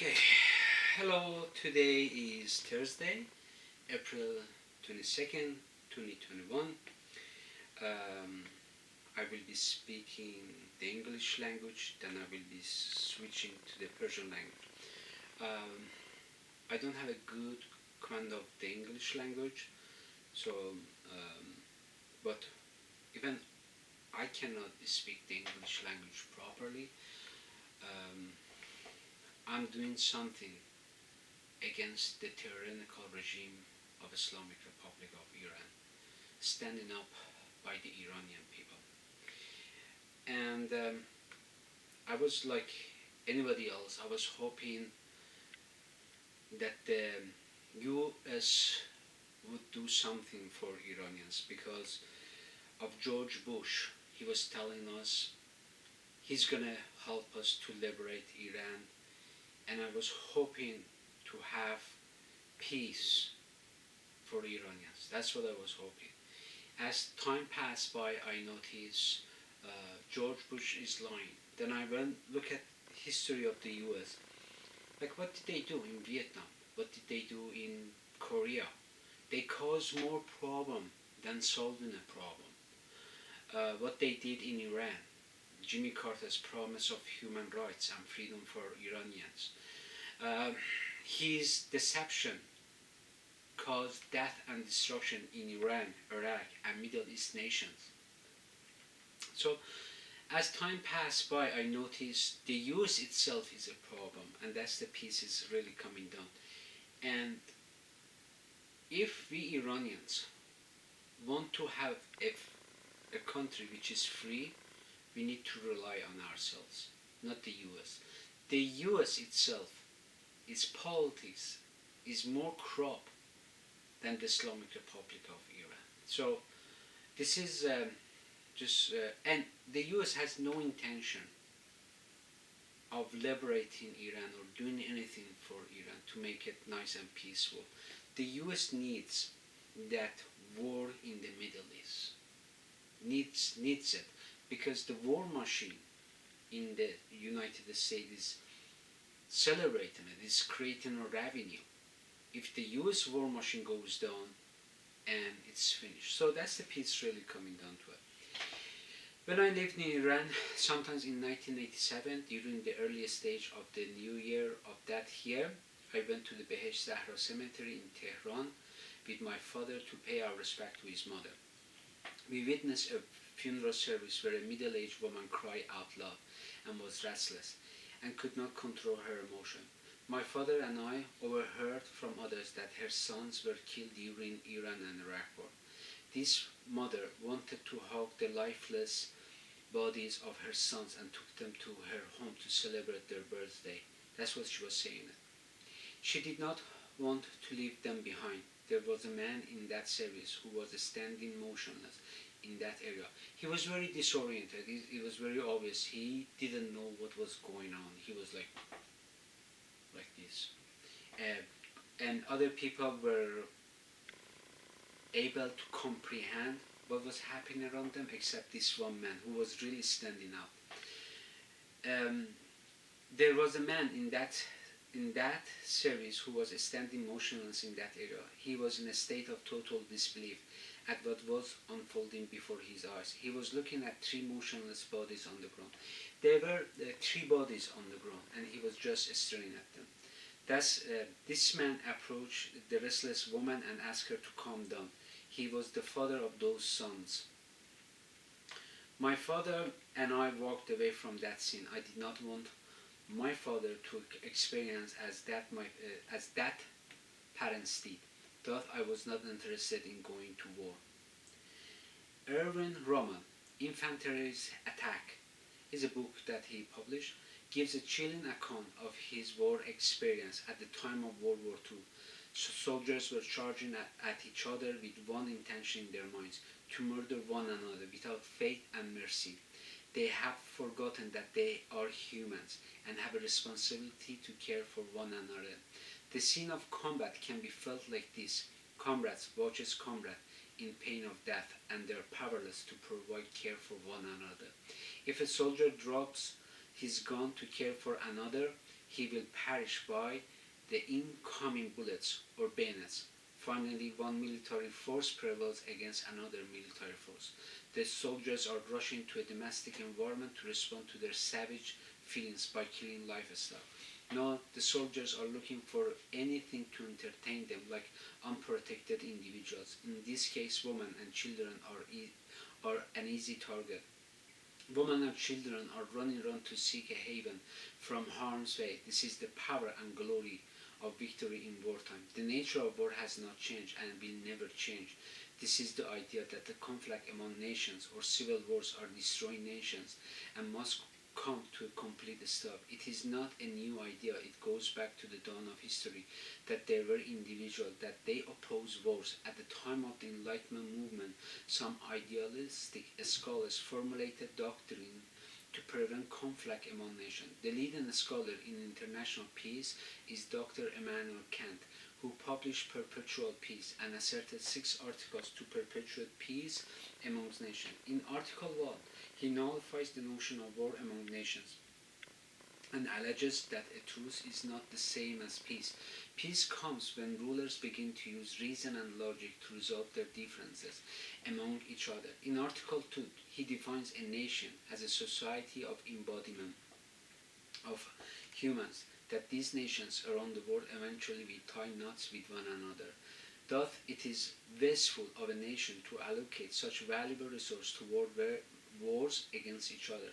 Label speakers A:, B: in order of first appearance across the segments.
A: Okay, hello. Today is Thursday, April 22nd, 2021. Um, I will be speaking the English language, then I will be switching to the Persian language. Um, I don't have a good command of the English language, so um, but even I cannot speak the English language properly. Um, I'm doing something against the tyrannical regime of Islamic Republic of Iran, standing up by the Iranian people. And I was like anybody else, I was hoping that the US would do something for Iranians because of George Bush. He was telling us he's gonna help us to liberate Iran, and I was hoping to have peace for Iranians. That's what I was hoping. As time passed by, I noticed George Bush is lying. Then I went look at history of the U.S. Like, what did they do in Vietnam? What did they do in Korea? They caused more problem than solving a problem. What they did in Iran, Jimmy Carter's promise of human rights and freedom for Iranians. Uh, his deception caused death and destruction in Iran, Iraq, and Middle East nations. So, as time passed by, I noticed the US itself is a problem, and that's the piece is really coming down. And if we Iranians want to have a country which is free, we need to rely on ourselves, not the US. The US itself, its politics, is more corrupt than the Islamic Republic of Iran. So this is and the US has no intention of liberating Iran or doing anything for Iran to make it nice and peaceful. The US needs that war in the Middle East. Needs it because the war machine in the United States is celebrating it, is creating a revenue. If the US war machine goes down, and it's finished. So that's the piece really coming down to it. When I lived in Iran, sometimes in 1987, during the earliest stage of the new year of that year, I went to the Behesh Zahra Cemetery in Tehran with my father to pay our respect to his mother. We witnessed a funeral service where a middle-aged woman cried out loud and was restless and could not control her emotion. My father and I overheard from others that her sons were killed during Iran and Iraq war. This mother wanted to hug the lifeless bodies of her sons and took them to her home to celebrate their birthday. That's what she was saying. She did not want to leave them behind. There was a man in that service who was standing motionless in that area. He was very disoriented. It was very obvious. He didn't know what was going on. He was like this. And other people were able to comprehend what was happening around them except this one man who was really standing up. There was a man in that service who was standing motionless in that area. He was in a state of total disbelief at what was unfolding before his eyes. He was looking at three motionless bodies on the ground. There were three bodies on the ground, and he was just staring at them. Thus, this man approached the restless woman and asked her to calm down. He was the father of those sons. My father and I walked away from that scene. I did not want my father to experience as that parents did. Thought I was not interested in going to war. Erwin Rommel, Infantery's Attack, is a book that he published, gives a chilling account of his war experience at the time of World War II. Soldiers were charging at each other with one intention in their minds, to murder one another without faith and mercy. They have forgotten that they are humans and have a responsibility to care for one another. The scene of combat can be felt like this. Comrades watches comrade in pain of death, and they are powerless to provide care for one another. If a soldier drops his gun to care for another, he will perish by the incoming bullets or bayonets. Finally, one military force prevails against another military force. The soldiers are rushing to a domestic environment to respond to their savage feelings by killing livestock. Now, the soldiers are looking for anything to entertain them, like unprotected individuals. In this case, women and children are an easy target. Women and children are running around to seek a haven from harm's way. This is the power and glory of victory in wartime. The nature of war has not changed and will never change. This is the idea that the conflict among nations or civil wars are destroying nations and must come to a complete stop. It is not a new idea. It goes back to the dawn of history, that there were individuals that they opposed wars. At the time of the Enlightenment movement, some idealistic scholars formulated doctrine to prevent conflict among nations. The leading scholar in international peace is Dr. Immanuel Kant, who published Perpetual Peace and asserted 6 articles to perpetuate peace amongst nations. In Article 1, he nullifies the notion of war among nations and alleges that a truce is not the same as peace. Peace comes when rulers begin to use reason and logic to resolve their differences among each other. In Article 2, he defines a nation as a society of embodiment of humans, that these nations around the world eventually will tie knots with one another. Thus, it is wasteful of a nation to allocate such valuable resources to wars against each other.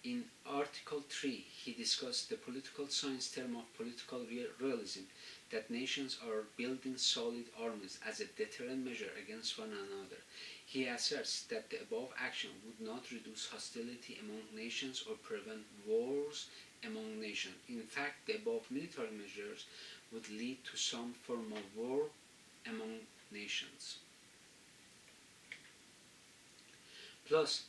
A: In Article 3, he discussed the political science term of political realism, that nations are building solid armies as a deterrent measure against one another. He asserts that the above action would not reduce hostility among nations or prevent wars among nations. In fact, the above military measures would lead to some form of war among nations. Plus,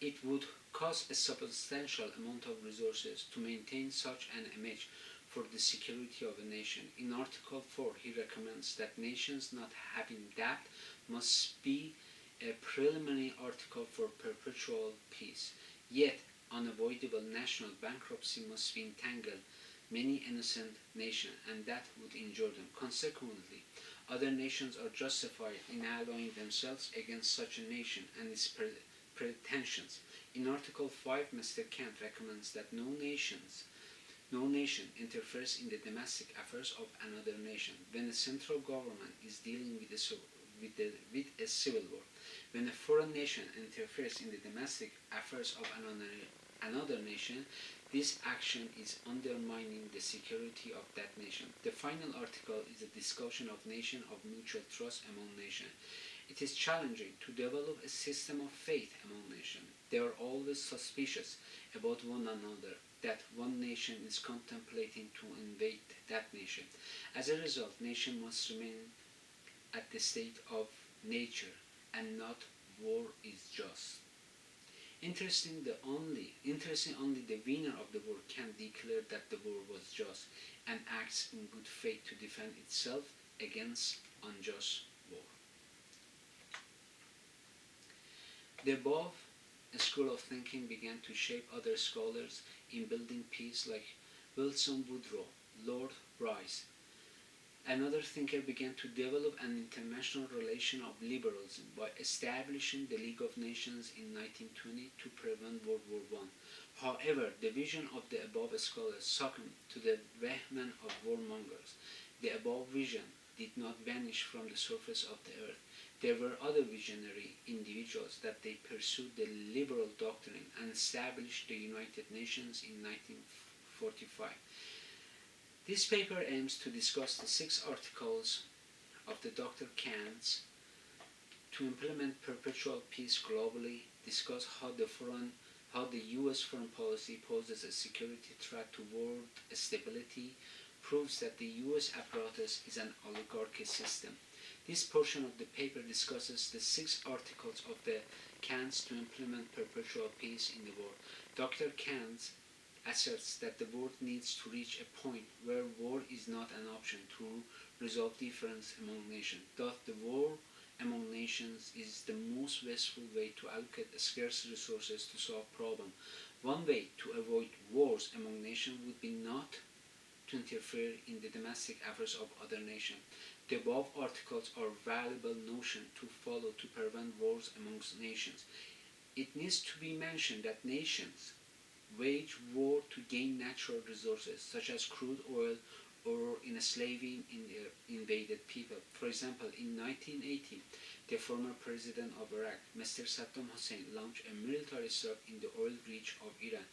A: it would cost a substantial amount of resources to maintain such an image for the security of a nation. In Article 4, he recommends that nations not having debt must be a preliminary article for perpetual peace. Yet, unavoidable national bankruptcy must be entangled many innocent nations, and that would injure them. Consequently, other nations are justified in allying themselves against such a nation and its pretensions. In Article 5, Mr. Kant recommends that no nation interferes in the domestic affairs of another nation. When a central government is dealing with a civil war, when a foreign nation interferes in the domestic affairs of another nation, this action is undermining the security of that nation. The final article is a discussion of nation of mutual trust among nations. It is challenging to develop a system of faith among nations. They are always suspicious about one another, that one nation is contemplating to invade that nation. As a result, nations must remain at the state of nature, and not war is just. Interesting only the winner of the war can declare that the war was just and acts in good faith to defend itself against unjust war. The above school of thinking began to shape other scholars in building peace, like Wilson Woodrow, Lord Rice. Another thinker began to develop an international relation of liberalism by establishing the League of Nations in 1920 to prevent World War I. However, the vision of the above scholars succumbed to the vehement of warmongers. The above vision did not vanish from the surface of the earth. There were other visionary individuals that they pursued the liberal doctrine and established the United Nations in 1945. This paper aims to discuss the 6 articles of the Dr. Kant's to implement perpetual peace globally, discuss how the U.S. foreign policy poses a security threat to world stability, proves that the U.S. apparatus is an oligarchy system. This portion of the paper discusses the 6 articles of the Kant's to implement perpetual peace in the world. Dr. Kant asserts that the world needs to reach a point where war is not an option to resolve difference among nations. Thus, the war among nations is the most wasteful way to allocate scarce resources to solve problems. One way to avoid wars among nations would be not to interfere in the domestic affairs of other nations. The above articles are valuable notions to follow to prevent wars amongst nations. It needs to be mentioned that nations wage war to gain natural resources such as crude oil or enslaving in the invaded people. For example, in 1980, the former president of Iraq, Mr. Saddam Hussein, launched a military strike in the oil rich of Iran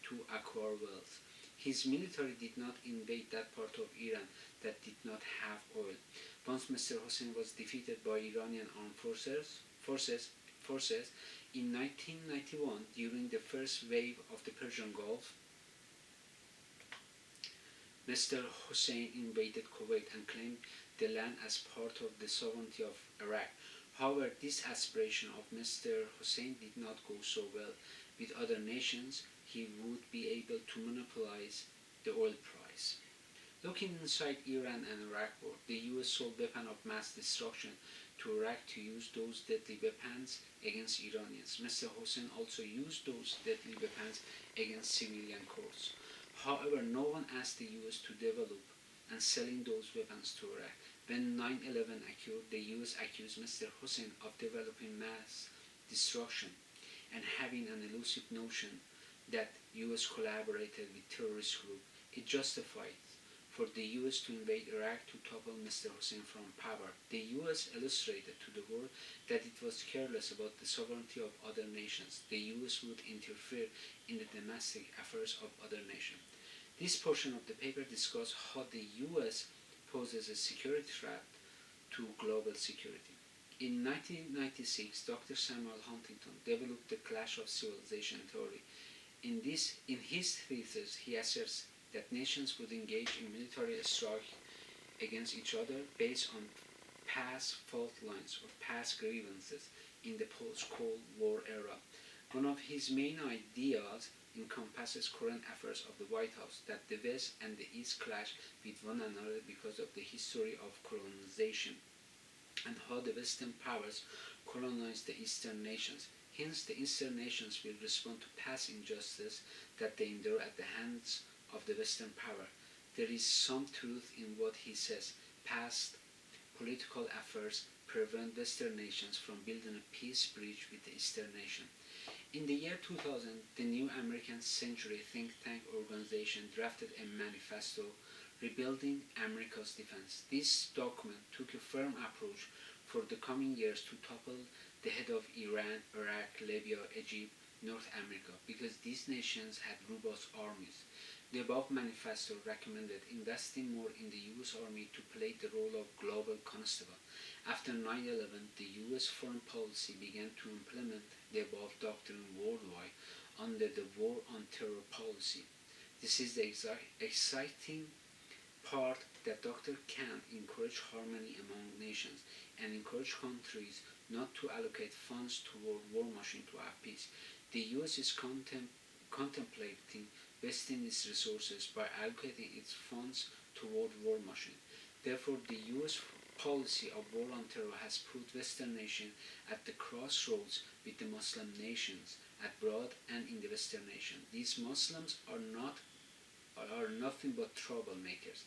A: to acquire wealth. His military did not invade that part of Iran that did not have oil. Once Mr. Hussein was defeated by Iranian armed forces in 1991 during the first wave of the Persian Gulf, Mr. Hussein invaded Kuwait and claimed the land as part of the sovereignty of Iraq. However, this aspiration of Mr. Hussein did not go so well with other nations. He would be able to monopolize the oil price. Looking inside Iran and Iraq war, the US sold weapons of mass destruction to Iraq to use those deadly weapons against Iranians. Mr. Hussein also used those deadly weapons against civilian courts. However, no one asked the US to develop and selling those weapons to Iraq. When 9/11 occurred, the US accused Mr. Hussein of developing mass destruction and having an elusive notion that US collaborated with terrorist groups. It justified for the US to invade Iraq to topple Mr. Hussein from power. The US illustrated to the world that it was careless about the sovereignty of other nations. The US would interfere in the domestic affairs of other nations. This portion of the paper discusses how the US poses a security threat to global security. In 1996, Dr. Samuel Huntington developed the clash of civilization theory. In his thesis, he asserts that nations would engage in military strike against each other based on past fault lines or past grievances in the post-Cold War era. One of his main ideas encompasses current affairs of the White House, that the West and the East clash with one another because of the history of colonization and how the Western powers colonized the Eastern nations. Hence, the Eastern nations will respond to past injustice that they endure at the hands of the Western power. There is some truth in what he says. Past political affairs prevent Western nations from building a peace bridge with the Eastern nation. In the year 2000, the New American Century think tank organization drafted a manifesto, Rebuilding America's Defense. This document took a firm approach for the coming years to topple the head of Iran, Iraq, Libya, Egypt, North America, because these nations had robust armies. The above manifesto recommended investing more in the US Army to play the role of global constable. After 9/11, the US foreign policy began to implement the above doctrine worldwide under the War on Terror policy. This is the exciting part that Dr. Kant encouraged harmony among nations and encouraged countries not to allocate funds toward war machine to have peace. The US is contemplating wasting its resources by allocating its funds toward war machine. Therefore, the US policy of war on terror has put Western nations at the crossroads with the Muslim nations abroad and in the Western nation. These Muslims are nothing but troublemakers.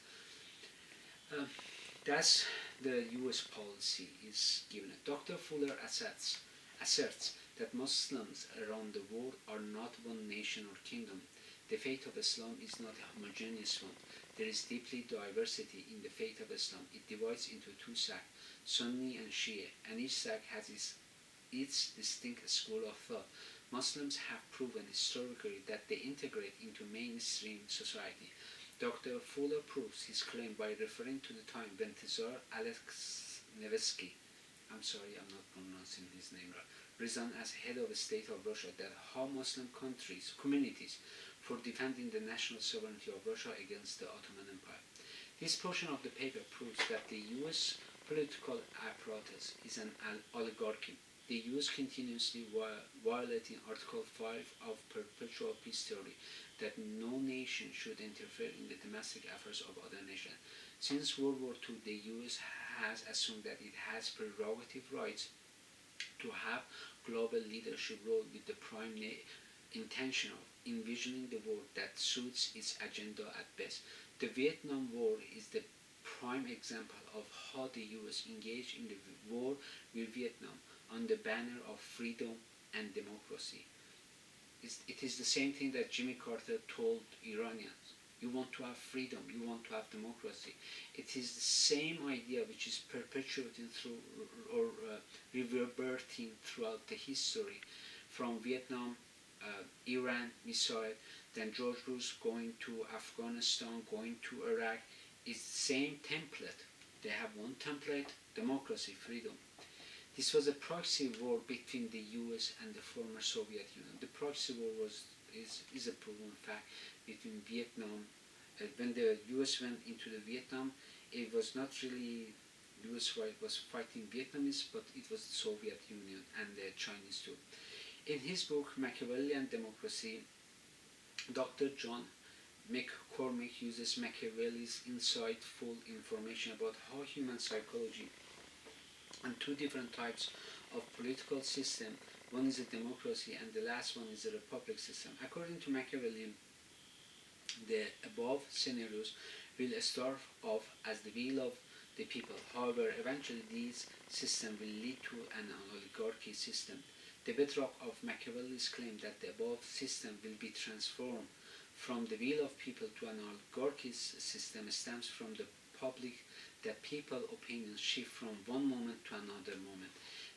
A: That's the US policy is given. Dr. Fuller asserts that Muslims around the world are not one nation or kingdom. The faith of Islam is not a homogeneous one. There is deeply diversity in the faith of Islam. It divides into two sects, Sunni and Shia, and each sect has its distinct school of thought. Muslims have proven historically that they integrate into mainstream society. Dr. Fuller proves his claim by referring to the time when Tsar Alex Nevsky, I'm sorry I'm not pronouncing his name right, resigned as head of the state of Russia, that how Muslim communities for defending the national sovereignty of Russia against the Ottoman Empire. This portion of the paper proves that the US political apparatus is an oligarchy. The US continuously violating Article 5 of Perpetual Peace Theory, that no nation should interfere in the domestic affairs of other nations. Since World War II, the US has assumed that it has prerogative rights to have global leadership role with the prime intention of envisioning the world that suits its agenda at best. The Vietnam War is the prime example of how the US engaged in the war with Vietnam on the banner of freedom and democracy. It is the same thing that Jimmy Carter told Iranians. You want to have freedom, you want to have democracy. It is the same idea which is perpetuating through or reverberating throughout the history from Vietnam, Iran missile, then George Bush going to Afghanistan, going to Iraq. It's the same template. They have one template: democracy, freedom. This was a proxy war between the US and the former Soviet Union. The proxy war is a proven fact between Vietnam. When the US went into the Vietnam, it was not really US was fighting Vietnamese, but it was the Soviet Union and the Chinese too. In his book Machiavellian Democracy, Dr. John McCormick uses Machiavelli's insightful information about how human psychology and two different types of political system. One is a democracy and the last one is a republic system. According to Machiavelli, the above scenarios will start off as the will of the people. However, eventually these systems will lead to an oligarchy system. The bedrock of Machiavelli's claim that the above system will be transformed from the will of people to an oligarchy system stems from the public that people opinions shift from one moment to another moment,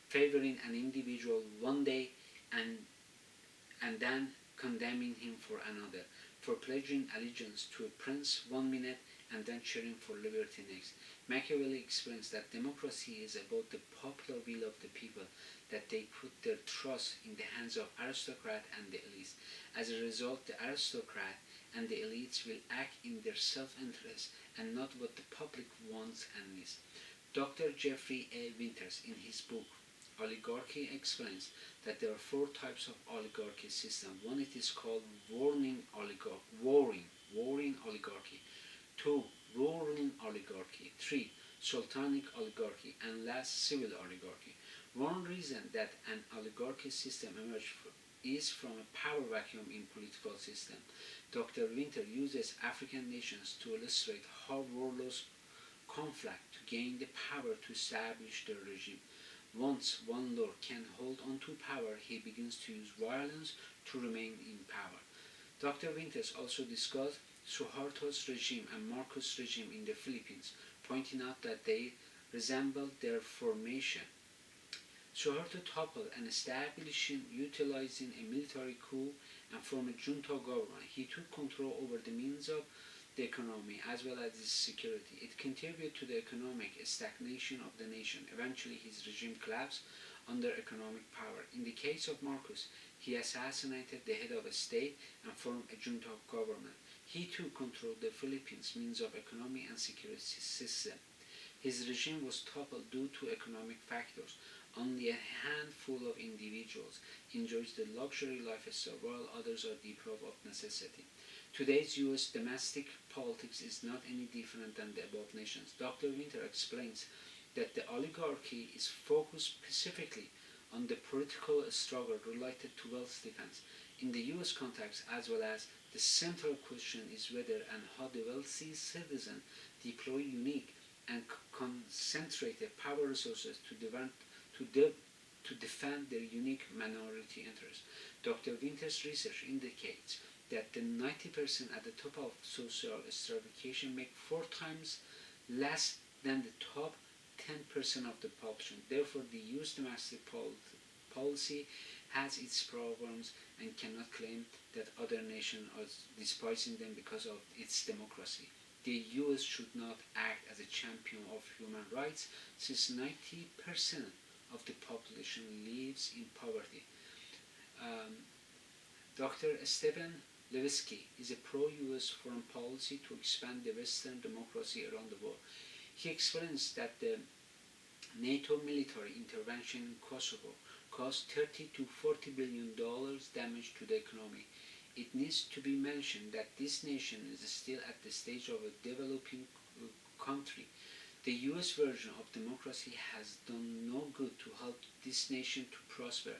A: favoring an individual one day and then condemning him for another, for pledging allegiance to a prince one minute and then cheering for liberty next. Machiavelli explains that democracy is about the popular will of the people, that they put their trust in the hands of aristocrats and the elites. As a result, the aristocrat and the elites will act in their self-interest and not what the public wants and needs. Dr. Jeffrey A. Winters, in his book Oligarchy, explains that there are four types of oligarchy system. One, it is called warring oligarchy. Two, ruling oligarchy. Three, sultanic oligarchy. And last, civil oligarchy. One reason that an oligarchy system emerged is from a power vacuum in political system. Dr. Winter uses African nations to illustrate how warlords conflict to gain the power to establish their regime. Once one lord can hold on to power, he begins to use violence to remain in power. Dr. Winters also discussed Suharto's regime and Marcos' regime in the Philippines, pointing out that they resembled their formation. Suharto toppled and establishing, utilizing a military coup and formed a junta government. He took control over the means of the economy as well as its security. It contributed to the economic stagnation of the nation. Eventually, his regime collapsed under economic power. In the case of Marcos, he assassinated the head of a state and formed a junta government. He too controlled the Philippines' means of economy and security system. His regime was toppled due to economic factors. Only a handful of individuals enjoys the luxury lifestyle while others are deprived of necessity. Today's US domestic politics is not any different than the above nations. Dr. Winter explains that the oligarchy is focused specifically on the political struggle related to wealth defense. In the US context, as well as the central question is whether and how the wealthy citizen deploy unique and concentrated power resources to defend their unique minority interests. Dr. Winter's research indicates that the 90% at the top of social stratification make 4 times less than the top 10% of the population. Therefore, the US domestic policy has its problems and cannot claim that other nations are despising them because of its democracy. The US should not act as a champion of human rights since 90% of the population lives in poverty. Dr. Stephen Levitsky is a pro-US foreign policy to expand the Western democracy around the world. He explains that the NATO military intervention in Kosovo cost $30 to $40 billion damage to the economy. It needs to be mentioned that this nation is still at the stage of a developing country. The US version of democracy has done no good to help this nation to prosper.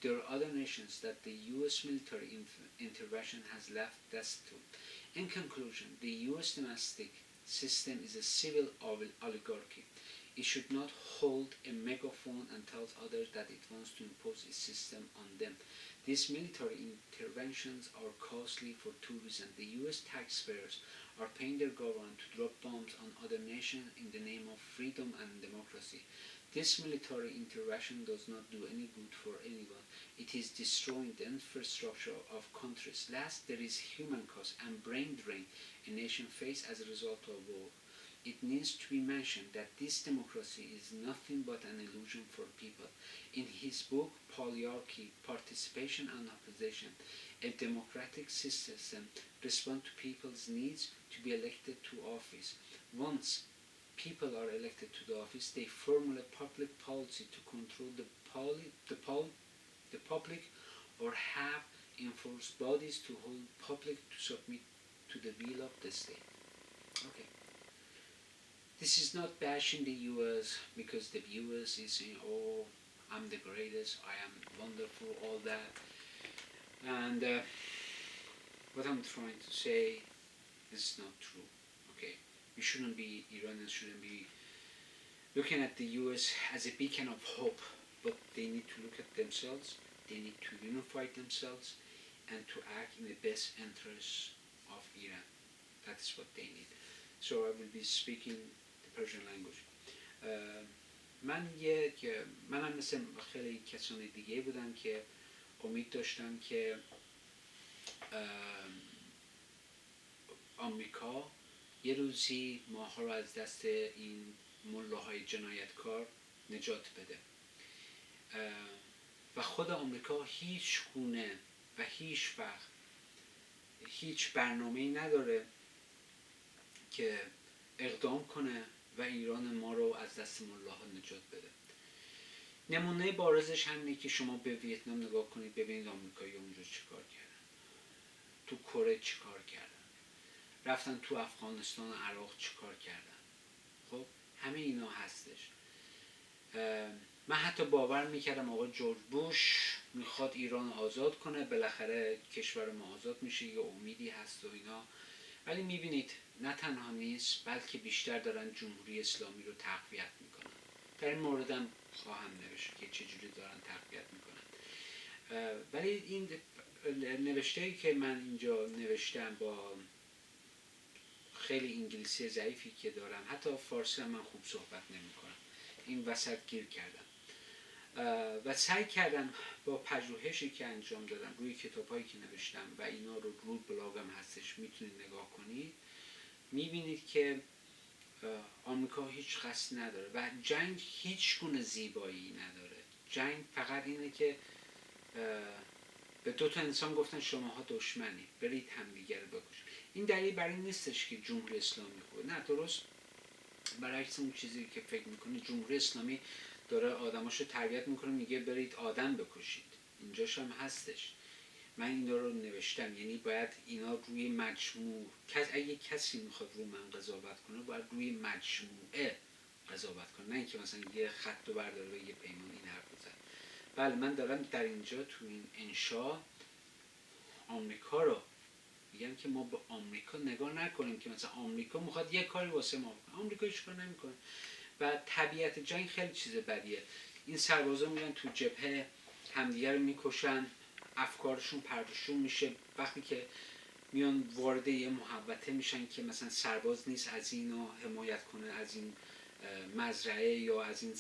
A: there are other nations that the U.S. military intervention has left destitute. In conclusion, the U.S. domestic system is a civil oligarchy. It should not hold a megaphone and tell others that it wants to impose its system on them. These military interventions are costly for two reasons. The U.S. taxpayers are paying their government to drop bombs on other nations in the name of freedom and democracy. This military intervention does not do any good for anyone. It is destroying the infrastructure of countries. Last, there is human cost and brain drain a nation faces as a result of war. It needs to be mentioned that this democracy is nothing but an illusion for people. In his book, Polyarchy, Participation and Opposition, a democratic system responds to people's needs to be elected to office. Once people are elected to the office, they formulate public policy to control the public or have enforced bodies to hold public to submit to the will of the state. Okay. This is not bashing the US because the US is saying, oh, I'm the greatest, I am wonderful, all that. And what I'm trying to say is not true. Okay, Iranians shouldn't be looking at the US as a beacon of hope, but they need to look at themselves, they need to unify themselves and to act in the best interests of Iran. That is what they need. So I will be speaking the Persian language. منم مثل خیلی کسان دیگه بودم که امید داشتم که آمریکا یه روزی ماها رو از دست این ملاهای جنایتکار نجات بده و خود آمریکا هیچ گونه و هیچ وقت هیچ برنامه‌ای نداره که اقدام کنه و ایران ما رو از دست ملاها نجات بده. نمونه بارزش همینه که شما به ویتنام نگاه کنید، ببینید آمریکایی اونجا چیکار کردن، تو کره چیکار کردن، رفتن تو افغانستان و عراق چیکار کردن. خب همه اینا هستش. من حتی باور میکردم آقا جورج بوش میخواد ایران آزاد کنه، بالاخره کشور ما آزاد میشه، یه امیدی هست و اینا. ولی میبینید نه تنها نیست، بلکه بیشتر دارن جمهوری اسلامی رو تقویت میکنن. در این موردم خواهم نوشت که چجوری دارن تقویت میکنن. ولی این نوشته‌ای که من اینجا نوشتم با خیلی انگلیسی ضعیفی که دارم، حتی فارسی من خوب صحبت نمیکنم، این وسط گیر کردم و سعی کردم با پژوهشی که انجام دادم روی کتاب‌هایی که نوشتم و اینا رو روی بلاگم هستش، میتونید نگاه کنید، میبینید که آمریکا هیچ قصد نداره و جنگ هیچ گونه زیبایی نداره. جنگ فقط اینه که به دو تا انسان گفتن شماها دشمنی، برید همدیگه رو بکشید. این دلیل برای این نیستش که جمهوری اسلامی خوبه، نه، درست برعکس اون چیزی که فکر میکنید. جمهوری اسلامی داره آدماشو تربیت میکنه، میگه برید آدم بکشید. اینجاش هم هستش. من اینا رو نوشتم، یعنی باید اینا روی مجموع، اگه کسی میخواد رو من قضاوت کنه باید روی مجموعه قضاوت کنه، نه اینکه مثلا یه خط رو برداره و یه پیمان این حرف بزنه. بله، من دارم در اینجا تو این انشا آمریکا رو میگم که ما به آمریکا نگاه نکنیم که مثلا آمریکا میخواد یه کاری واسه ما بکنه، آمریکا هیچ کار نمیکنه و طبیعت جنگ خیلی چیز بدیه. این سربازا میرن تو جبهه همدیگه رو میکشن، افکارشون پرتشون میشه، وقتی که میان وارد یه محوطه میشن که مثلا سرباز نیست از اینو حمایت کنه، از این مزرعه یا از این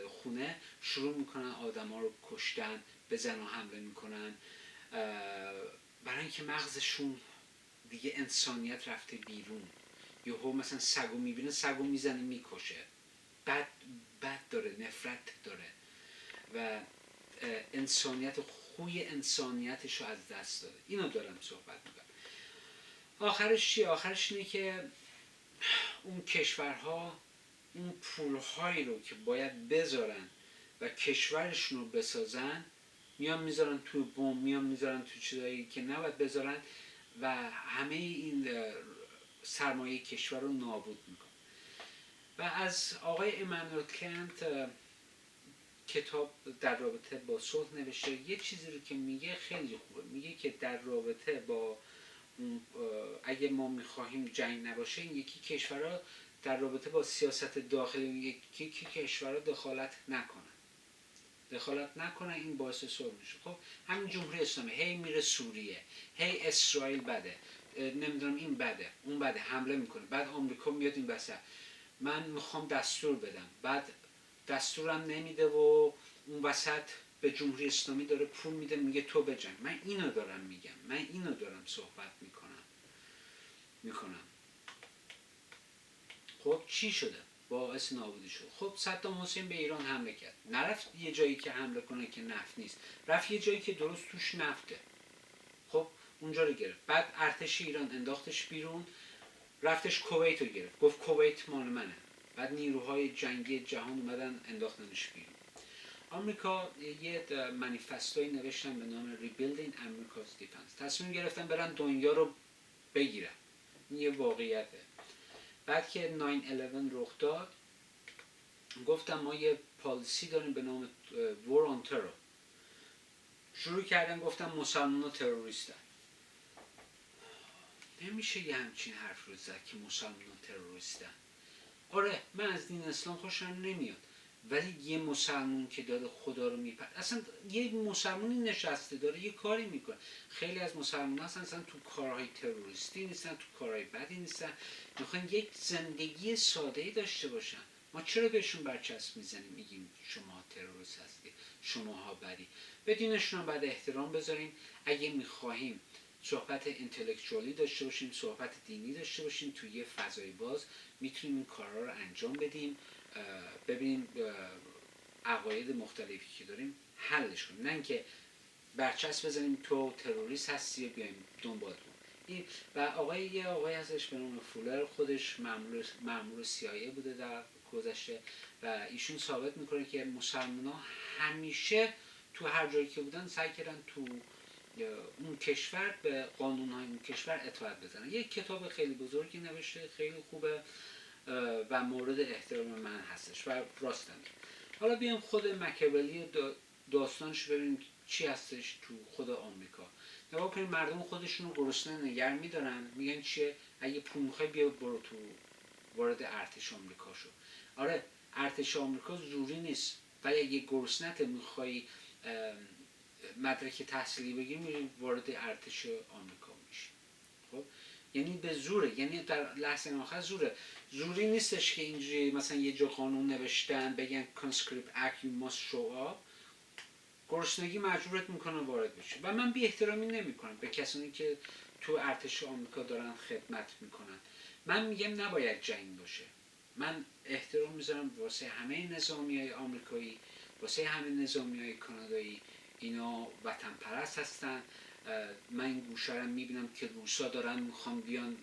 A: خونه، شروع میکنن آدما رو کشتن، به زنا حمله میکنن، برای اینکه مغزشون دیگه انسانیت رفته بیرون. یهو مثلا سگو میبینه سگو میزنه میکشه، بد داره، نفرت داره و انسانیت، خوی انسانیتش رو از دست داده. اینو دارم صحبت میکنم. آخرش چیه؟ آخرش اینه که اون کشورها اون پولهایی رو که باید بذارن و کشورشون رو بسازن میان میذارن توی بوم، میان میذارن توی چیزایی که نباید بذارن و همه این سرمایه کشور رو نابود میکنن. و از آقای امانوئل کانت کتاب در رابطه با صلح نوشته. یه چیزی رو که میگه خیلی خوبه، میگه که در رابطه با اگه ما میخواهیم جنگ نباشه، این یکی کشورها در رابطه با سیاست داخلی یکی کشورها دخالت نکنه این باعث صلح میشه. خب همین جمهوری اسلامی هی میره سوریه، هی اسرائیل بده، نمیدونم این بده اون بده، حمله میکنه، بعد آمریکا میاد این وسط، من میخوام دستور بدم، بعد دستورم نمیده و اون وسط به جمهوری اسلامی داره پول میده، میگه تو بجنگ. من اینو دارم میگم، من اینو دارم صحبت میکنم. خب چی شده؟ باعث نابودی شد. خب صدام حسین به ایران حمله کرد، نرفت یه جایی که حمله کنه که نفت نیست، رفت یه جایی که درست توش نفته. خب اونجا رو گرفت، بعد ارتش ایران انداختش بیرون، رفتش کویت رو گرفت، گفت کویت مال منه، بعد نیروهای جنگی جهان اومدن انداختنش بیرون. آمریکا یه منیفستوی نوشتن به نام Rebuilding America's Defense، تصمیم گرفتن برن دنیا رو بگیرن. این یه واقعیته. بعد که 9/11 رخ داد، گفتم ما یه پالیسی داریم به نام War on Terror. شروع کردن گفتم مسلمان ها تروریستن. نمیشه یه همچین حرف رو زد که مسلمان ها تروریستن. آره من از دین اسلام خوشم نمیاد، ولی یه مسلمون که داره خدا رو میپرد، اصلا یه مسلمونی نشسته داره یه کاری میکنه. خیلی از مسلمان اصلا تو کارهای تروریستی نیستن، تو کارهای بدی نیستن، میخوان یک زندگی ساده‌ای داشته باشن. ما چرا بهشون برچسب میزنیم میگیم شما تروریست هستی، شماها بدی؟ به دینشون باید احترام بذاریم. اگه میخواهیم صحبت اینتלקچوالی داشته باشیم، صحبت دینی داشته باشیم توی یه فضای باز، میتونیم این کارها رو انجام بدیم، ببینیم عقاید مختلفی که داریم حلش کنیم، نه اینکه برچسب بزنیم تو تروریست هستی و بیایم دنبالتون. این و یه آقای هستش به نام فولر، خودش مأمور CIA بوده در گذشته و ایشون ثابت میکنه که مسلمان‌ها همیشه تو هر جایی که بودن سعی کردن تو اون کشور به قانون‌های اون کشور اطاعت بزنن. یک کتاب خیلی بزرگی نوشته، خیلی خوبه و مورد احترام من هستش و راست میگه. حالا بیایم خود مکیاولی داستانش ببینیم چی هستش تو خود آمریکا. نگاه کنیم مردم خودشون رو گرسنه نگه میدارن، میگن چیه؟ اگه پول میخوای بیا برو تو وارد ارتش آمریکا شو. آره ارتش آمریکا زوری نیست، ولی اگه گرسنت میخوای مدرک تحصیلی بگیری میری وارد ارتش آمریکا میشی. خب یعنی به زوره، یعنی در لحظه آخر زوری نیستش که اینجوری مثلا یه جا قانون نوشتن بگن conscript act you must show up، گرسنگی مجبورت میکنه وارد بشی. و من بی احترامی نمیکنم به کسانی که تو ارتش آمریکا دارن خدمت میکنن. من میگم نباید جنگ باشه، من احترام میذارم واسه همه نظامیای آمریکایی، واسه همه نظامیای کانادایی، اینا وطن پرست هستن. من این گوشه رو میبینم که روسا دارن میخوان بیان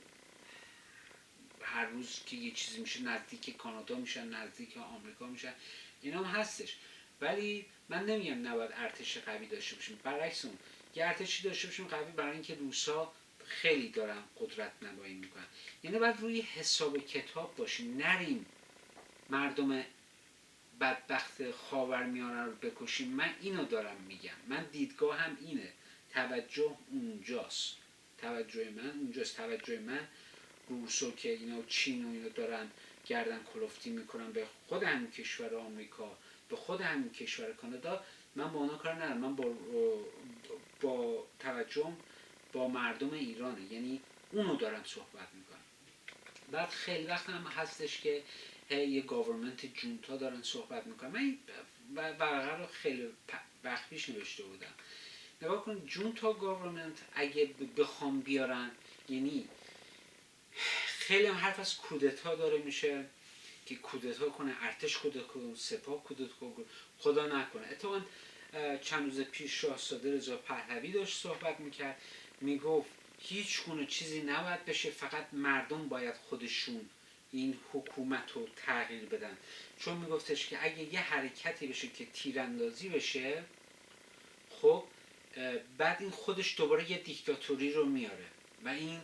A: هر روز که یه چیزی میشه نزدیک کانادا میشن، نزدیک آمریکا میشن، اینا هم هستش. ولی من نمیگم نباید ارتش قوی داشته باشیم، برعکس اون یه ارتشی داشته باشیم قوی، برای اینکه روسا خیلی دارن قدرت نمایی میکنن. یعنی باید روی حساب کتاب باشیم، نریم مردم بدبخت خاورمیانه رو بکشیم. من اینو دارم میگم، من دیدگاه هم اینه، توجه اونجاست، توجه من روسو که اینا چین و اینا دارن گردن کلفتی میکنن به خود همین کشور آمریکا، به خود همین کشور کانادا، من با اونا کار ندارم. من با توجه با مردم ایرانه، یعنی اونو دارم صحبت میکنم. بعد خیلی وقت هم هستش که یه گاورمنت جونتا دارن صحبت میکنن. من این ورقه رو خیلی وقت پیش نوشته بودم. نگاه کن جونتا گاورمنت اگه بخوام بیارن، یعنی خیلی هم حرف از کودتا داره میشه که کودتا کنه، ارتش کودتا کنه، سپاه کودتا کنه، خدا نکنه. اتفاقا چند روز پیش شاهزاده رضا پهلوی داشت صحبت میکرد، میگفت هیچ گونه چیزی نباید بشه، فقط مردم باید خودشون این حکومت رو تغییر بدن. چون میگفتش که اگه یه حرکتی بشه که تیراندازی بشه، خب بعد این خودش دوباره یه دیکتاتوری رو میاره و این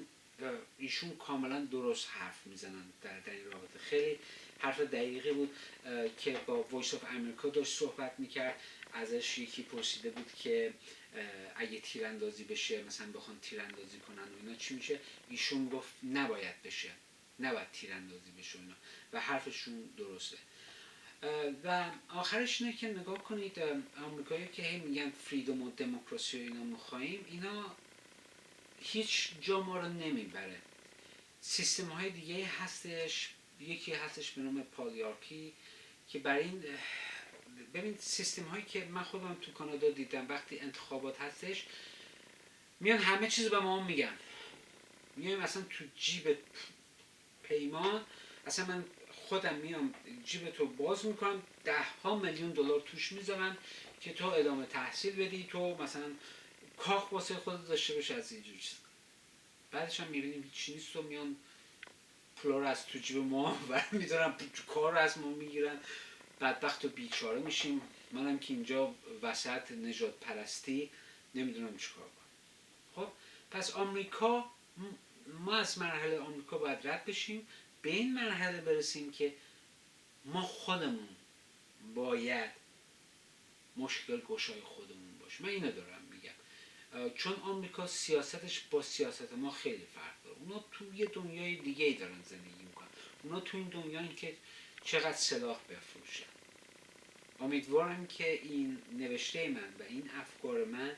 A: ایشون کاملا درست حرف میزنن در این رابطه. خیلی حرف دقیقی بود که با وایس آف امریکا داشت صحبت میکرد. ازش یکی پرسیده بود که اگه تیراندازی بشه، مثلا بخوان تیراندازی کنن و اینا چی میشه؟ ایشون گفت نباید بشه، نباید تیراندازی بشه اینا، و حرفشون درسته. و آخرش اینه که نگاه کنید آمریکایی که هی میگن فریدم و دموکراسی و اینا میخواییم، اینا هیچ جا ما رو نمیبره. سیستم های دیگه هستش، یکی هستش به نام پالیارکی که برای این ببین سیستم هایی که من خودم تو کانادا دیدم، وقتی انتخابات هستش میان همه چیز به ما میگن، میایم اصلا تو جیب پیمان، اصلا من خودم میام جیب تو باز میکنم، 10 میلیون دلار توش میذارن که تو ادامه تحصیل بدی، تو مثلا کاخ واسه خودت داشته باشه از اینجور چیز. بعدش هم میبینیم هیچ نیست و میان پولا رو از تو جیب ما میذارن، کار رو از ما میگیرن، بدبخت و بیچاره میشیم. منم که اینجا وسط نجات پرستی نمیدونم چیکار کنم. خب پس آمریکا، ما از مرحله آمریکا باید رد بشیم، به این مرحله برسیم که ما خودمون باید مشکل گشای خودمون باشیم. من اینو دارم میگم، چون آمریکا سیاستش با سیاست ما خیلی فرق داره. اونا تو یه دنیای دیگه ای دارن زندگی میکنن. اونا تو این دنیایی که چقدر سلاح بفروشن. امیدوارم که این نوشته من و این افکار من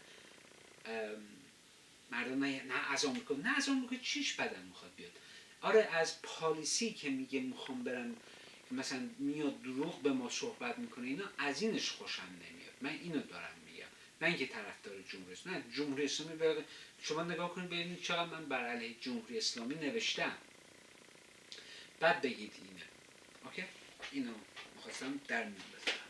A: مردم نه از آمریکا چیش بدن میخواد بیاد. آره از پالیسی که میگه میخوام برم، مثلا میاد دروغ به ما صحبت میکنه اینا، از اینش خوشم نمیاد. من اینو دارم میگم، نه اینکه طرفدار جمهوری اسلامی. نه جمهوری اسلامی شما نگاه کنید ببینید چقدر من بر علیه جمهوری اسلامی نوشتم، بعد بگید اینه. اوکی، اینو میخواستم در میون بذارم.